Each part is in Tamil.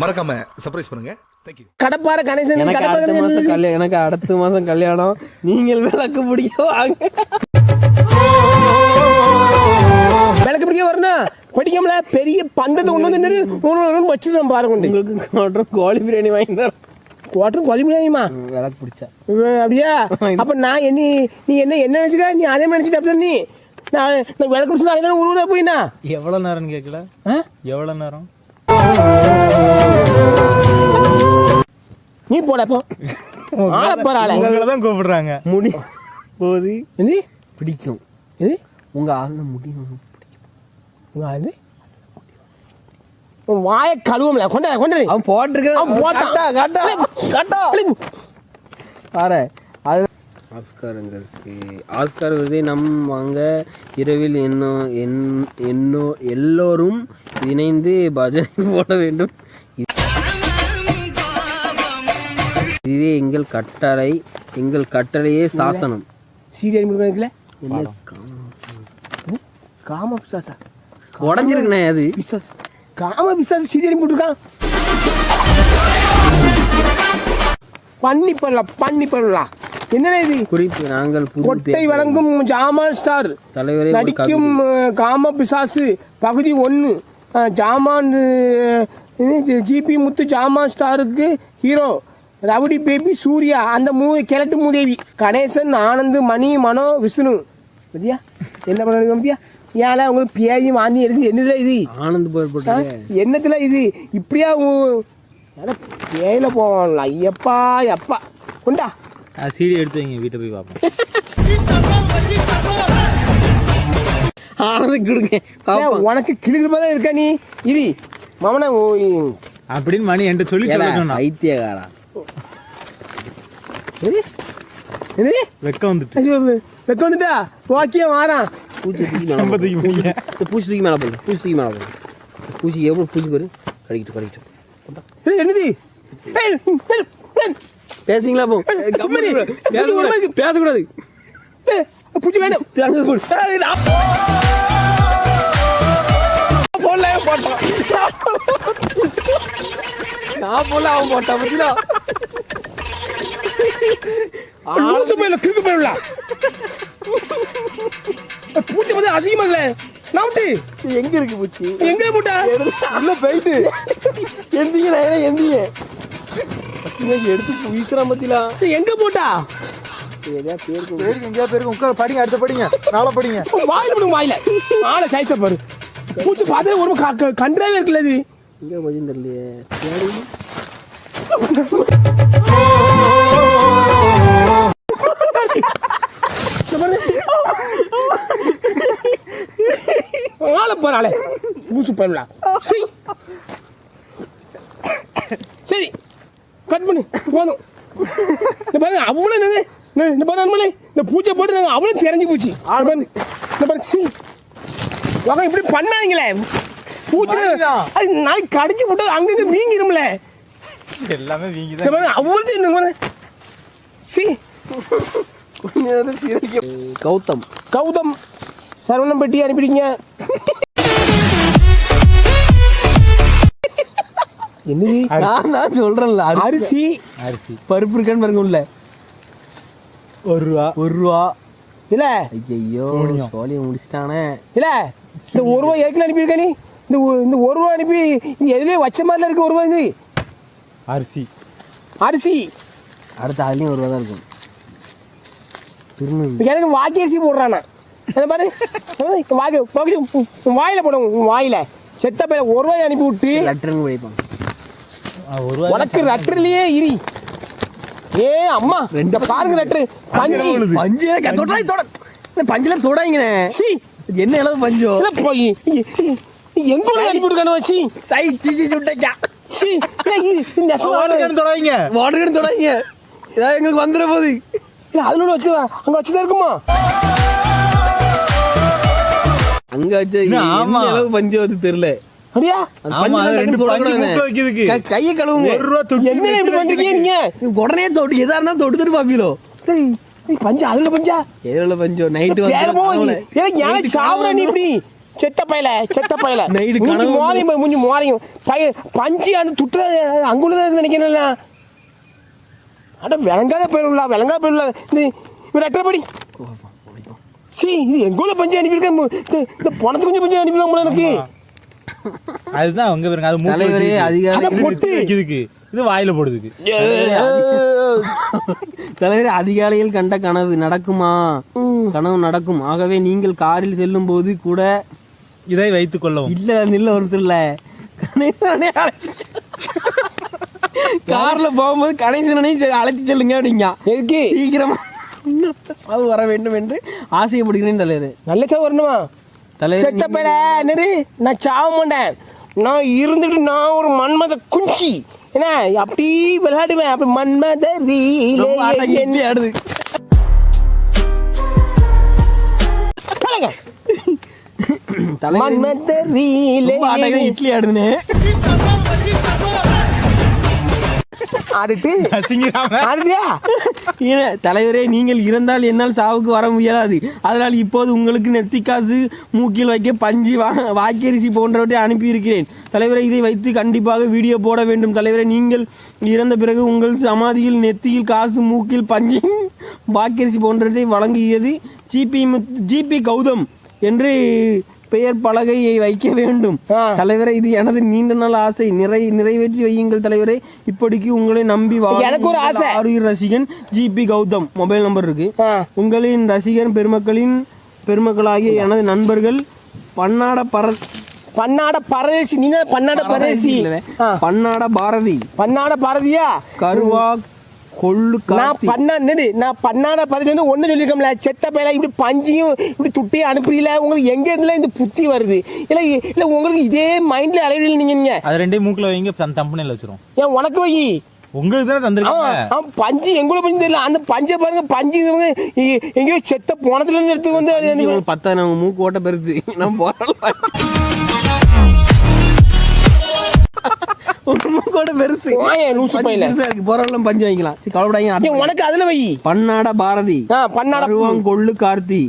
மறக்காம சர்ப்ரைஸ் பண்ணுங்க. தேங்க்யூ. கடப்பார கணேசன் எனக்கு அடுத்த மாசம் கல்யாணம். நீங்கள் விளக்கு பிடிக்க வாங்க. விளக்கு பிடிக்க வரணும். படிக்கல பெரிய பந்தத்தை கொண்டு வந்து வச்சுதான் பாருங்க. உங்களுக்கு கோழி பிரியாணி வாங்கி தரேன். குவாட்டரும் கோழி பிரியாணிமா விளக்கு பிடிச்சா அப்படியா? அப்ப நான் நீ என்ன நினைச்சுக்க? நீ அதே மாதிரி நினைச்சிட்டு அப்படி நீ நான் விளக்கு பிடிச்சா அதே ஊருவா போயினா எவ்வளவு நேரம்னு கேட்கல. எவ்வளவு நேரம் நீ போடப்போ தான் கூப்பிடுறாங்க. முடி போது பிடிக்கும். இது உங்க ஆள்ல முடி பிடிக்கும். உங்க ஆளு வாய கழுவல கொண்ட கொண்ட அவன் போட்டிருக்கான். பாரு அது ஆஸ்காரங்களுக்கு ஆஸ்கார் விருதை நம் வாங்க இரவில் எல்லோரும் இணைந்து பஜனை போட வேண்டும். இதுவே எங்கள் கட்டளையே சாசனம். சீரியல் முருகனுக்குல காம பிசாசா உடஞ்சிருக்குண்ணே. அது பிசாஸ் காம பிசாசு சீரியல் போட்டுருக்கான். பண்ணி பண்ணலாம். என்ன இது குறிப்பு? நாங்கள் கொட்டை வழங்கும் ஜாமான் ஸ்டார் தலைவரை நடிக்கும் காம பிசாசு பகுதி 1. ஜாமான் ஜிபி முத்து ஜாமான் ஸ்டாருக்கு ஹீரோ ரவுடி பேபி சூர்யா. அந்த கிழட்டு மூதேவி கணேசன் ஆனந்த் மணி மனோ விஷ்ணு. பத்தியா என்ன பண்ணுங்க பத்தியா? ஏன் உங்களுக்கு பேதி வாந்தி எடுத்து என்னதுல இது ஆனந்த் என்னத்துல இது இப்படியா? பேயில போவான்ல. ஐயப்பா எப்பா கொண்டா சீடி எடுத்து வைங்க. வீட்டை போய் பார்ப்போம். ஆனந்த் கொடுங்க. உனக்கு கிளிகள் தான் இருக்கா நீ இது மாமனா அப்படின்னு மணி என்று சொல்லி ஐத்தியகாரா. வெக்க வந்துட்டா ஓகே வாரான். பூச்சி தூக்கி மேலே போடல. பூச்சி எவ்வளோ பூச்சி பாரு. கடிக்கிட்டு என்னது பேசுங்களா? போ பேசக்கூடாது. பூச்சி வேணும். நான் போல அவன் போட்டான். பத்தியா பூச்சி பார்த்து அசிங்கமா இல்ல நவுட்டு. எங்க இருக்கு பூச்சி? எங்க போட்டா உள்ள போயிட்டு எந்தீங்க எந்தீங்க எடுத்து வீசுறான். பத்தியா எங்க போட்டா? பேருக்கு எங்கேயா பேருக்கு உட்கார படிங்க. அடுத்த படிங்க. நாளை படிங்க. வாயில போடுங்க. வாயில ஆளை சாய்ச்சா பாரு. பூச்சி பார்த்தாலே ஒரு கன்றாவே இருக்குல்ல. இது எங்க போச்சுன்னு தெரியலையே. ஆளை பாரு. பூச்சி பண்ணலாம். சரி கட் பண்ணு போதும். பாருங்க அவ்வளோ என்னது இந்த பூச்சை போட்டு நாங்கள் அவ்வளோ தெரிஞ்சு போச்சு. இப்படி பண்ணாங்களே பூச்சி அது நாய் கடிச்சு போட்டு அங்கங்க வீங்கிரும்ல. எல்லாமே வீங்கி அவ்வளோ கௌதம் சரவணம் பெட்டி அனுப்பிடுங்க. என்னது நான் சொல்றேன்ல. அரிசி பருப்பு இருக்கான்னு பாருங்க. உள்ள ஒரு ரூபா இல்ல. ஐயோ சோழியை முடிச்சிட்டானே. இல்ல இந்த 1 ரூபா ஏக்கில் அனுப்பியிருக்க நீ. இந்த 1 ரூபா அனுப்பி இங்கே எதுலேயே வச்ச மாதிரில இருக்கு. 1 ரூபா இது அரிசி. அடுத்த அதுலேயும் 1 ரூபா தான் இருக்கும். எனக்கு வாக்கி அரிசி போடுறானா பாரு. வாயில போடுவோம். வாயில செத்த பையில 1 ரூபாய் அனுப்பி விட்டு லெட்டருங்க படிப்பான். உனக்கு லெட்டர்லயே இரி. ஏ அம்மா ரெண்டு பாருங்க லெட்டர். பஞ்சு பஞ்சுல தொடாங்கண்ணே. என்ன அளவு பஞ்சோ எங்க அனுப்பி விட்டுக்கான வச்சு தொடாங்க. ஏதாவது எங்களுக்கு வந்துட போகுது. இல்லை அதனோட வச்சு அங்கே வச்சுதான் இருக்குமா? அங்க வச்சு அளவு பஞ்சு வந்து தெரியல. அப்படியா? கையை கழுவுங்க. உடனே தொட்டு எதா இருந்தா தொட்டுட்டு பாப்பீங்களோ. பஞ்சா அதுல பஞ்சா எதுல பஞ்சோ நைட்டு சாவுற நீ இப்படி செத்த பயல நைட்டு மூஞ்சி கனவு மோரையும் மூஞ்சி மோரையும் பஞ்சு அந்த துட்டுற அங்குள்ளதான் நினைக்கிறேன். அட விளங்காத போயிடலாம் இந்த ரெட்டப்படி சரி இது எங்கூட பஞ்சு அனுப்பியிருக்கேன். இந்த பணத்து கொஞ்சம் பஞ்சு அனுப்பிடுவாங்க எனக்கு. அதுதான் அவங்க பாருங்க, அது தலைவரே அதிகாலை பொட்டு இதுக்கு இது வாயில போடுதுக்கு. தலைவரே அதிகாலையில் கண்ட கனவு நடக்குமா? கனவு நடக்கும். ஆகவே நீங்கள் காரில் செல்லும் போது கூட இதை வைத்துக் கொள்ளவும். இல்ல ஒரு சொல்ல கார்ல போகும்போது கணேசனை அழைத்து செல்லுங்க அப்படிங்க. எதுக்கு சீக்கிரமா சாவு வர வேண்டும் என்று ஆசைப்படுகிறேன் தலைவர். நல்ல சாவு வரணுமா? தலைவர் செத்த பயல என்னது, நான் சாவ மாட்டேன். நான் இருந்துட்டு நான் ஒரு மன்மத குஞ்சி என்ன அப்படி விளையாடுவேன். அப்படி மன்மத ஆடுது மன்மத இட்லி ஆடுதுன்னு தலைவரே நீங்கள் இறந்தால் என்னால் சாவுக்கு வர முடியாது. அதனால் இப்போது உங்களுக்கு நெத்திக்காசு மூக்கில் வைக்க பஞ்சு வாக்கரிசி போன்றவற்றை அனுப்பியிருக்கிறேன். தலைவரை இதை வைத்து கண்டிப்பாக வீடியோ போட வேண்டும். தலைவரை நீங்கள் இறந்த பிறகு உங்கள் சமாதியில் நெத்தியில் காசு மூக்கில் பஞ்சு வாக்கரிசி போன்றவற்றை வழங்கியது ஜிபி கௌதம் என்று பெயர் பலகையை வைக்க வேண்டும். தலைவரை இது எனது நீண்ட நாள் ஆசை. நிறைவேற்றி வையுங்கள் தலைவரை. இப்படிக்கு உங்களை நம்பி எனக்கு ஒரு ஆசை. ரசிகன் ஜிபி கௌதம் மொபைல் நம்பர் இருக்கு. உங்களின் ரசிகன் பெருமக்களாகிய எனது நண்பர்கள் பன்னாட பரதேசி. நீங்க பன்னாட பாரதியா கருவா கொள்ளு நான் பன்னாட பரதேசி ஒண்ணு சொல்லியிருக்கோம்ல. செத்த பேல இப்படி பஞ்சியும் இப்படி துட்டியும் அனுப்புறீல. உங்களுக்கு எங்க இருந்துல இந்த புத்தி வருது? இல்ல உங்களுக்கு இதே மைண்ட்ல அலைவீங்க நீங்க. அது ரெண்டையும் மூக்குல வைங்க, தம்பனையில வச்சிரும். ஏன் உனக்கு வை? உங்களுக்கு தானே தந்திருக்காங்க. பஞ்சு எங்குள்ள பஞ்சு தெரியல. அந்த பஞ்சை பாருங்க, பஞ்சு எங்கேயோ செத்த போனதுல இருந்து எடுத்து வந்து 10 நம்ம மூக்கு ஓட்ட பெருசு நம்ம போறோம். பெருசு போறவெல்லாம் பஞ்சு வாங்கிக்கலாம். கவலைப்படாதீங்க. உனக்கு அதுல வை. பன்னாட பாரதி கொள்ளு கார்த்தி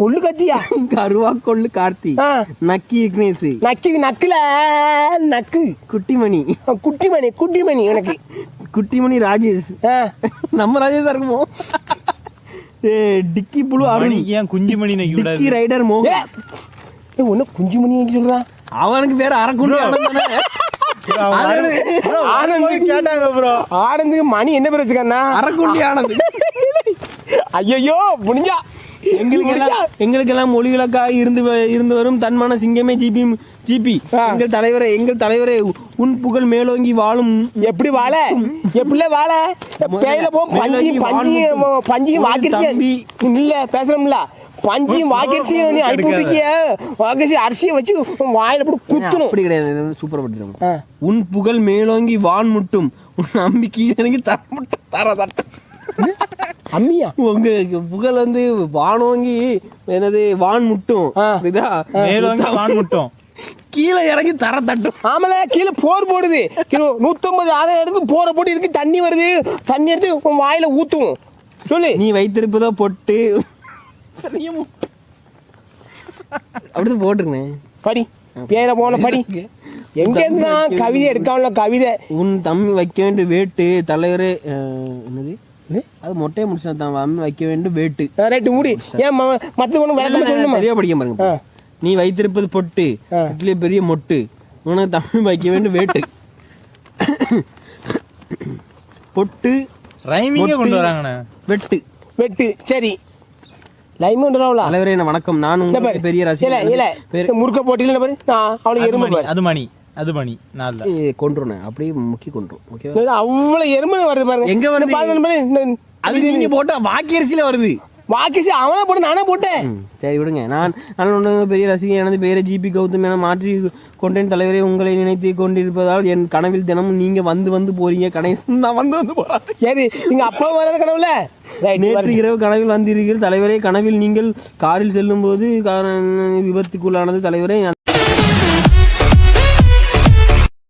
கொள்ளு கார்த்தியா கருவா கொள்ளு கார்த்தி நக்கி விக்னேஷ் நக்குல நக்கு குட்டிமணி எனக்கு குட்டிமணி ராஜேஷ். நம்ம ராஜேஷ் இருக்குமோ? டிக்கி புழு அருணி. ஏன் குஞ்சுமணி டிக்கி ரைடர் மோகன். ஒன்னு குஞ்சுமணி சொல்றான். அவனுக்கு பேர் அரக்குண்டி ஆனந்து. மணி என்ன பேர் வச்சுக்கா? அரக்குண்டி ஆனந்த். ஐயோ முடிஞ்சா எங்களுக்கெல்லாம் மொழிகளுக்காக இருந்து வரும் தன்மான சிங்கமே ஜிபி எங்கள் தலைவரே உன் புகழ் மேலோங்கி வாழும். எப்படி வாழ பேயில போம் பஞ்சியும் வாக்கிருச்சி இல்ல பேசுறோம்ல. பஞ்சியும் வாக்கிருச்சியும் நீ அனுப்பிவிட்டிய வாக்கிருச்சி அரிசியை வச்சு வாயில போட்டு குத்தணும். அப்படி கிடையாது. சூப்பரா படிச்சிருக்கோம். உன் புகழ் மேலோங்கி வான் முட்டும் உன் நம்பிக்கை எனக்கு தர அம்மியா உங்க புகழ் வந்து வானோங்கி என்னது வான் முட்டும் வான் முட்டும் கீழே இறங்கி தர தட்டும். ஆமல கீழே போர் போடுது. 150 இடத்துக்கு போற போட்டு இருக்கு. தண்ணி வருது. தண்ணி எடுத்து வாயில ஊத்தும். சொல்லு. நீ வைத்திருப்பதோ பொட்டு அப்படிதான் போட்டுருங்க. படி பேர போன படி. எங்க இருந்தா கவிதை எடுக்காமல கவிதை. உன் தம்பி வைக்க வேண்டும் வேட்டு தலைவரே. என்னது அது மொட்டையை முடிச்சா தான் அம்மி வைக்க வேண்டும் வேட்டு. ரைட்டு மூடி. ஏன் மற்ற ஒன்று விளக்கமா சொல்லணுமா? சரியா படிக்க பாருங்க. நீ வைத்திருப்பது பொட்டு வீட்டிலே பெரிய மொட்டு உனக்கு தம்பி வைக்க வேண்டும் வேட்டு. பொட்டு ரைமிங்க கொண்டு வராங்கண்ணே. வெட்டு சரி லைம் கொண்டு வரவளா? தலைவரே வணக்கம். நான் உங்களுக்கு பெரிய ரசிகன். இல்ல முறுக்க போட்டில பாரு. நான் அவளுக்கு எறும்பு பாரு. அது மணி நான் கொன்றுறேன். அப்படியே முக்கி கொன்றும். ஓகே அவ்வளவு எறும்பு வருது பாருங்க. எங்க வருது? அது நீங்க போட்டா வாக்கியரிசியில வருது. வாக்கியரிசி அவனே போட்டு நானே போட்டேன். சரி விடுங்க. நான் ஒன்று பெரிய ரசிகன். எனது பேரை ஜிபி கௌதம் என மாற்றி கொண்டேன். தலைவரை உங்களை நினைத்து கொண்டிருப்பதால் என் கனவில் தினமும் நீங்க வந்து போறீங்க. கணேசன் நான் வந்து போறேன். சரி நீங்க அப்பா வர கனவுல நேற்று இரவு கனவில் வந்திருக்கிற தலைவரே. கனவில் நீங்கள் காரில் செல்லும் போது விபத்துக்குள்ளானது தலைவரே.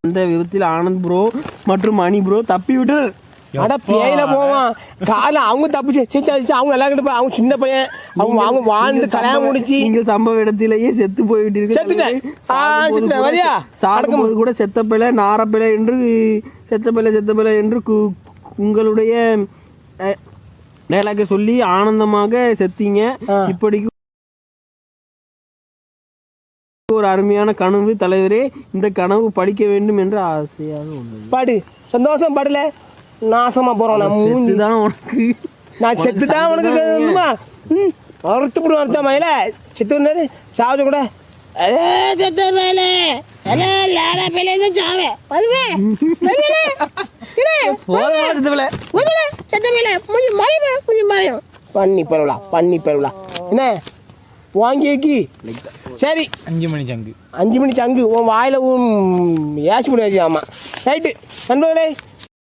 அந்த விபத்தில் ஆனந்த் ப்ரோ மற்றும் மணி ப்ரோ தப்பிவிட்டனர். அட பேயில போவான் காலை அவங்க தப்பிச்சு செத்து அவங்க எல்லாம் கிட்ட போய் அவங்க சின்ன பையன் அவங்க வாழ்ந்து கல்யாணம் முடிச்சு நீங்கள் சம்பவ இடத்திலேயே செத்து போய்விட்டீர்கள். செத்துட்டேன். செத்துட்டேன். வரியா? சாகும்போது கூட செத்தப்பிள்ளை நாரப்பிள்ளை என்று செத்தப்பிள்ளை என்று உங்களுடைய டயலாக சொல்லி ஆனந்தமாக செத்தீங்க. இப்படிக்கு ஒரு அருமையான கனவு தலைவரே. இந்த கனவு படிக்க வேண்டும் என்று ஆசையாக உள்ளது. பாடு சந்தோஷம் படல நாசமா போறோம். செத்துதான் உனக்கு நான் செத்து தான் உனக்கு அறுத்துப்படும் அர்த்தம் மயில செத்து சாவது கூட செத்த மேல பண்ணி பெறலாம் பண்ணி பெறலாம் என்ன வாங்கி சரி 5 மணி சங்கு 5 மணி சங்கு உன் வாயில ஏசி முடியாது. ஆமா ரைட்டு நண்பர்களே